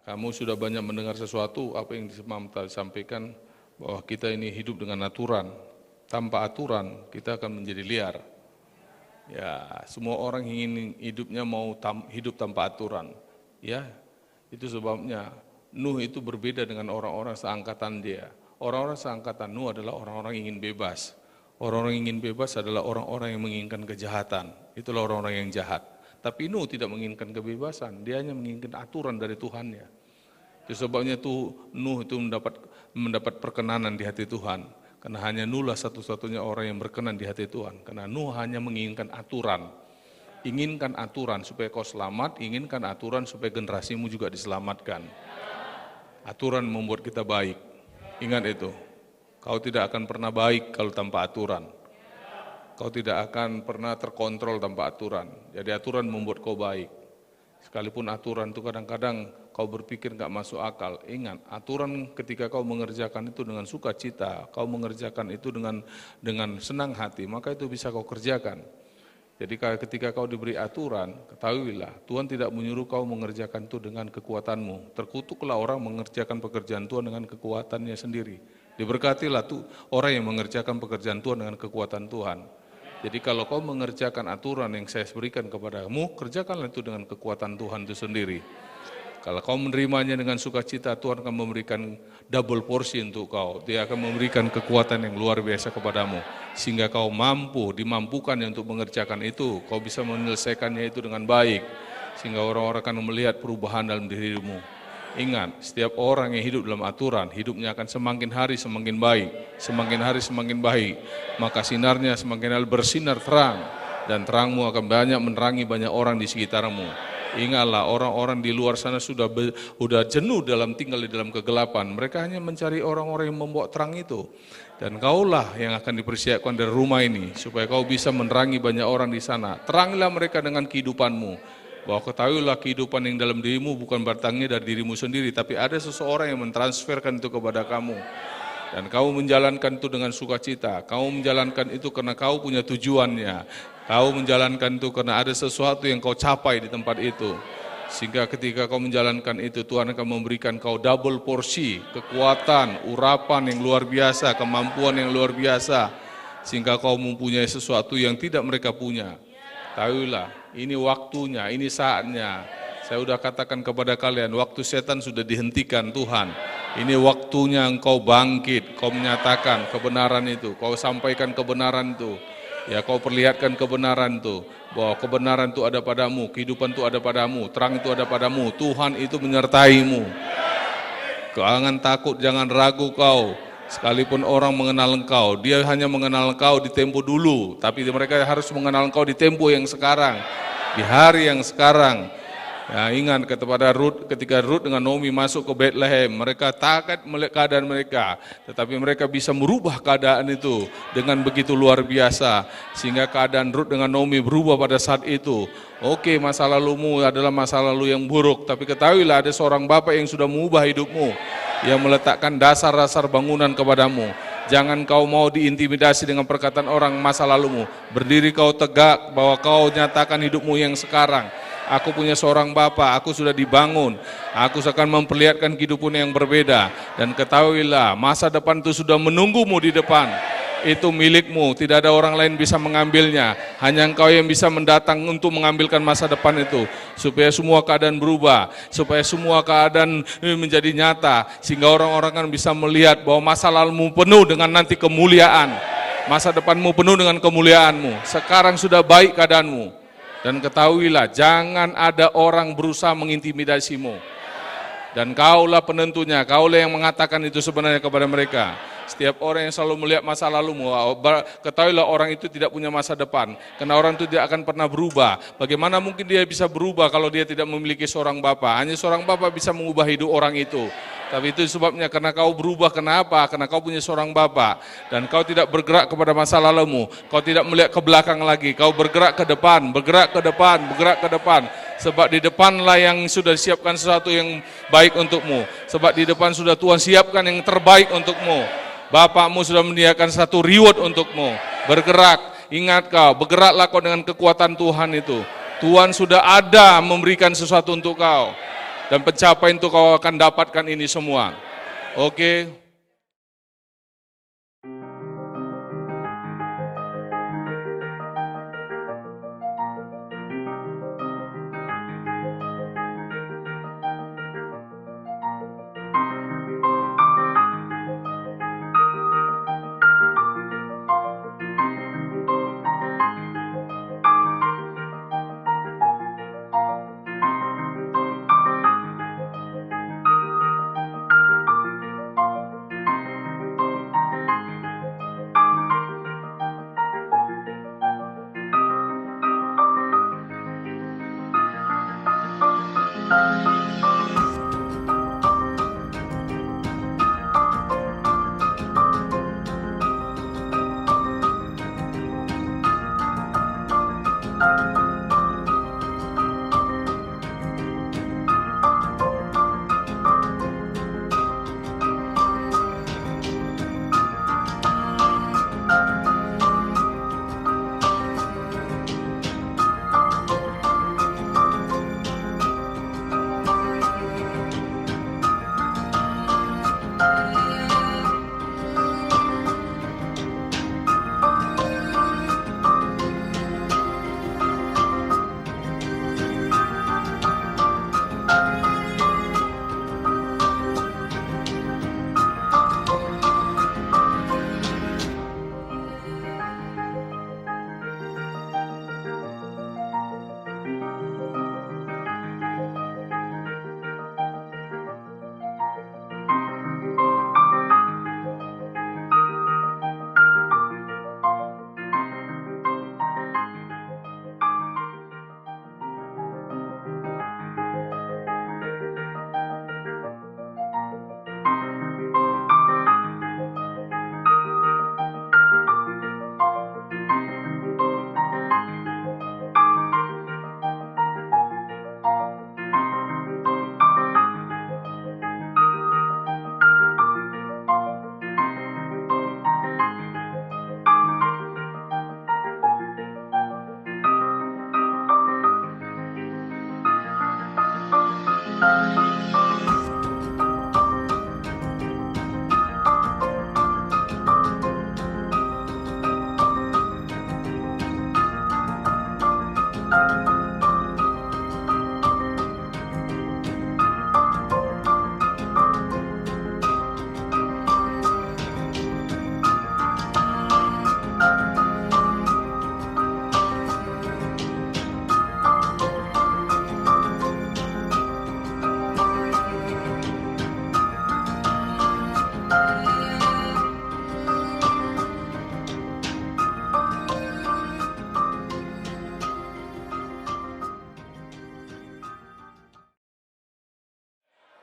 kamu sudah banyak mendengar sesuatu, apa yang disampaikan, bahwa kita ini hidup dengan aturan. Tanpa aturan, kita akan menjadi liar. Ya, semua orang ingin hidupnya mau hidup tanpa aturan. Ya, itu sebabnya Nuh itu berbeda dengan orang-orang seangkatan dia. Orang-orang seangkatan Nuh adalah orang-orang yang ingin bebas. Orang-orang yang ingin bebas adalah orang-orang yang menginginkan kejahatan. Itulah orang-orang yang jahat. Tapi Nuh tidak menginginkan kebebasan, dia hanya menginginkan aturan dari Tuhannya. Itu sebabnya Nuh itu mendapat perkenanan di hati Tuhan. Karena hanya Nuh lah satu-satunya orang yang berkenan di hati Tuhan. Karena Nuh hanya menginginkan aturan. Inginkan aturan supaya kau selamat, inginkan aturan supaya generasimu juga diselamatkan. Aturan membuat kita baik. Ingat itu. Kau tidak akan pernah baik kalau tanpa aturan. Kau tidak akan pernah terkontrol tanpa aturan. Jadi aturan membuat kau baik. Sekalipun aturan itu kadang-kadang kau berpikir nggak masuk akal. Ingat, aturan ketika kau mengerjakan itu dengan sukacita, kau mengerjakan itu dengan senang hati, maka itu bisa kau kerjakan. Jadi ketika kau diberi aturan, ketahuilah Tuhan tidak menyuruh kau mengerjakan itu dengan kekuatanmu. Terkutuklah orang mengerjakan pekerjaan Tuhan dengan kekuatannya sendiri. Diberkatilah tuh orang yang mengerjakan pekerjaan Tuhan dengan kekuatan Tuhan. Jadi kalau kau mengerjakan aturan yang saya berikan kepadamu, kerjakanlah itu dengan kekuatan Tuhan itu sendiri. Kalau kau menerimanya dengan sukacita, Tuhan akan memberikan double porsi untuk kau. Dia akan memberikan kekuatan yang luar biasa kepadamu. Sehingga kau dimampukan untuk mengerjakan itu. Kau bisa menyelesaikannya itu dengan baik. Sehingga orang-orang akan melihat perubahan dalam dirimu. Ingat, setiap orang yang hidup dalam aturan, hidupnya akan semakin hari semakin baik. Semakin hari semakin baik. Maka sinarnya semakin hari bersinar terang. Dan terangmu akan banyak menerangi banyak orang di sekitarmu. Ingatlah, orang-orang di luar sana sudah jenuh tinggal di dalam kegelapan. Mereka hanya mencari orang-orang yang membawa terang itu. Dan kaulah yang akan dipersiapkan dari rumah ini, supaya kau bisa menerangi banyak orang di sana. Terangilah mereka dengan kehidupanmu. Bahwa ketahuilah kehidupan yang dalam dirimu bukan bertangnya dari dirimu sendiri, tapi ada seseorang yang mentransferkan itu kepada kamu. Dan kamu menjalankan itu dengan sukacita. Kamu menjalankan itu karena kau punya tujuannya. Kau menjalankan itu karena ada sesuatu yang kau capai di tempat itu. Sehingga ketika kau menjalankan itu, Tuhan akan memberikan kau double porsi, kekuatan, urapan yang luar biasa, kemampuan yang luar biasa. Sehingga kau mempunyai sesuatu yang tidak mereka punya. Tahuilah, ini waktunya, ini saatnya. Saya sudah katakan kepada kalian, waktu setan sudah dihentikan Tuhan. Ini waktunya engkau bangkit, kau menyatakan kebenaran itu, kau sampaikan kebenaran itu. Ya, kau perlihatkan kebenaran itu, bahwa kebenaran itu ada padamu, kehidupan itu ada padamu, terang itu ada padamu, Tuhan itu menyertaimu. Jangan takut, jangan ragu kau. Sekalipun orang mengenal engkau, dia hanya mengenal engkau di tempo dulu, tapi mereka harus mengenal engkau di tempo yang sekarang, di hari yang sekarang. Ya, ingat ketika Ruth dengan Naomi masuk ke Bethlehem, mereka takut melihat keadaan mereka, tetapi mereka bisa merubah keadaan itu dengan begitu luar biasa, sehingga keadaan Ruth dengan Naomi berubah pada saat itu. Oke, masa lalumu adalah masa lalu yang buruk, tapi ketahuilah ada seorang Bapa yang sudah mengubah hidupmu, yang meletakkan dasar-dasar bangunan kepadamu. Jangan kau mau diintimidasi dengan perkataan orang masa lalumu. Berdiri kau tegak bahwa kau nyatakan hidupmu yang sekarang. Aku punya seorang Bapa, aku sudah dibangun. Aku akan memperlihatkan kehidupan yang berbeda. Dan ketahuilah, masa depan itu sudah menunggumu di depan. Itu milikmu, tidak ada orang lain bisa mengambilnya. Hanya engkau yang bisa mendatang untuk mengambilkan masa depan itu. Supaya semua keadaan berubah, supaya semua keadaan menjadi nyata. Sehingga orang-orang kan bisa melihat bahwa masa lalumu penuh dengan nanti kemuliaan. Masa depanmu penuh dengan kemuliaanmu. Sekarang sudah baik keadaanmu. Dan ketahuilah, jangan ada orang berusaha mengintimidasimu. Dan kaulah penentunya, kaulah yang mengatakan itu sebenarnya kepada mereka. Setiap orang yang selalu melihat masa lalumu, ketahuilah orang itu tidak punya masa depan. Karena orang itu tidak akan pernah berubah. Bagaimana mungkin dia bisa berubah kalau dia tidak memiliki seorang Bapa? Hanya seorang Bapa bisa mengubah hidup orang itu. Tapi itu sebabnya karena kau berubah, kenapa? Karena kau punya seorang Bapa. Dan kau tidak bergerak kepada masa lalumu. Kau tidak melihat ke belakang lagi. Kau bergerak ke depan, bergerak ke depan, bergerak ke depan. Sebab di depanlah yang sudah siapkan sesuatu yang baik untukmu. Sebab di depan sudah Tuhan siapkan yang terbaik untukmu. Bapakmu sudah menyediakan satu reward untukmu. Bergerak, ingat kau, bergeraklah kau dengan kekuatan Tuhan itu. Tuhan sudah ada memberikan sesuatu untuk kau. Dan pencapaian itu kau akan dapatkan ini semua. Oke.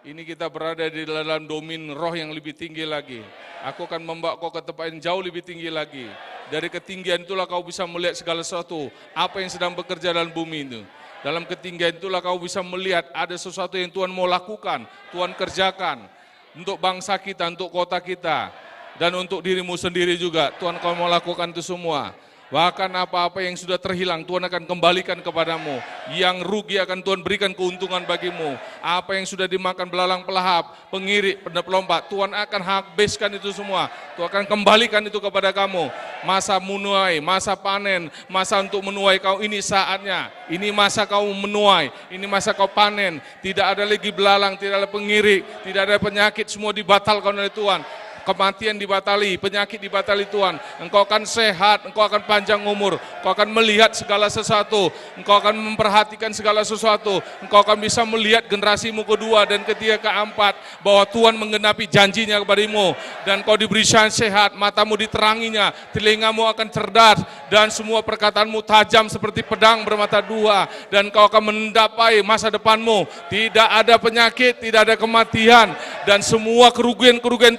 Ini kita berada di dalam domain roh yang lebih tinggi lagi. Aku akan membawa kau ke tempat yang jauh lebih tinggi lagi. Dari ketinggian itulah kau bisa melihat segala sesuatu, apa yang sedang bekerja dalam bumi itu. Dalam ketinggian itulah kau bisa melihat ada sesuatu yang Tuhan mau lakukan, Tuhan kerjakan. Untuk bangsa kita, untuk kota kita, dan untuk dirimu sendiri juga. Tuhan kau mau lakukan itu semua. Bahkan apa-apa yang sudah terhilang, Tuhan akan kembalikan kepadamu. Yang rugi akan Tuhan berikan keuntungan bagimu. Apa yang sudah dimakan belalang pelahap, pengirik, pelompat, Tuhan akan habiskan itu semua. Tuhan akan kembalikan itu kepada kamu. Masa menuai, masa panen, masa untuk menuai kau ini saatnya. Ini masa kau menuai, ini masa kau panen. Tidak ada lagi belalang, tidak ada pengirik, tidak ada penyakit, semua dibatalkan oleh Tuhan. Kematian dibatali, penyakit dibatali Tuhan. Engkau akan sehat, engkau akan panjang umur, engkau akan melihat segala sesuatu, engkau akan memperhatikan segala sesuatu, engkau akan bisa melihat generasimu kedua dan ketiga keempat, bahwa Tuhan menggenapi janjinya kepadamu, dan kau diberi sehat, matamu diteranginya, telingamu akan cerdas, dan semua perkataanmu tajam seperti pedang bermata dua, dan kau akan mendapai masa depanmu, tidak ada penyakit, tidak ada kematian, dan semua kerugian-kerugian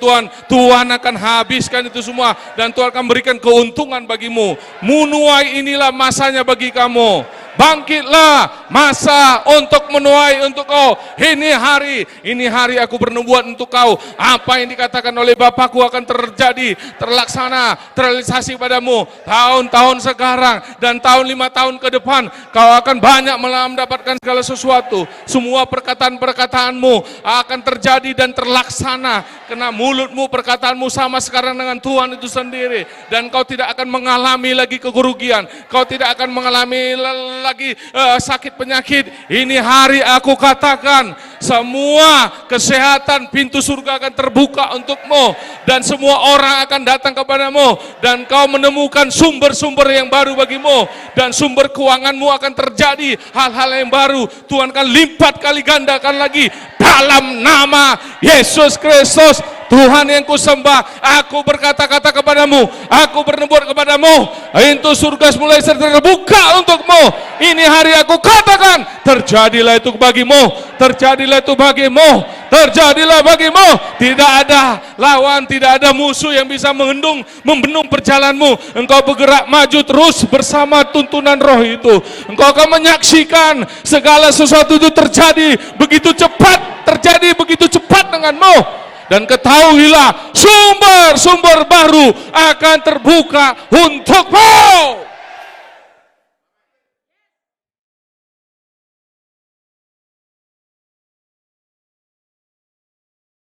Tuhan akan habiskan itu semua, dan Tuhan akan berikan keuntungan bagimu. Menuai inilah masanya bagi kamu. bangkitlah masa untuk menuai untuk kau. Ini hari aku bernubuat untuk kau. Apa yang dikatakan oleh Bapakku akan terjadi, terlaksana, terrealisasi padamu. Tahun-tahun sekarang dan tahun 5 tahun ke depan, kau akan banyak mendapatkan segala sesuatu. Semua perkataan-perkataanmu akan terjadi dan terlaksana, karena mulutmu, perkataanmu sama sekarang dengan Tuhan itu sendiri. Dan kau tidak akan mengalami lagi kerugian, kau tidak akan mengalami lagi sakit penyakit. Ini hari aku katakan, semua kesehatan, pintu surga akan terbuka untukmu, dan semua orang akan datang kepadamu, dan kau menemukan sumber-sumber yang baru bagimu, dan sumber keuanganmu akan terjadi hal-hal yang baru. Tuhan akan lipat kali gandakan lagi dalam nama Yesus Kristus. Tuhan yang kusembah, aku berkata-kata kepadamu, aku bernubuat kepadamu, pintu surga mulai terbuka untukmu. Ini hari aku katakan, terjadilah itu bagimu, terjadilah itu bagimu, terjadilah bagimu. Tidak ada lawan, tidak ada musuh yang bisa membendung perjalananmu. Engkau bergerak maju terus bersama tuntunan Roh itu. Engkau akan menyaksikan segala sesuatu itu terjadi begitu cepat, terjadi begitu cepat denganmu. Dan ketahuilah, sumber-sumber baru akan terbuka untukmu.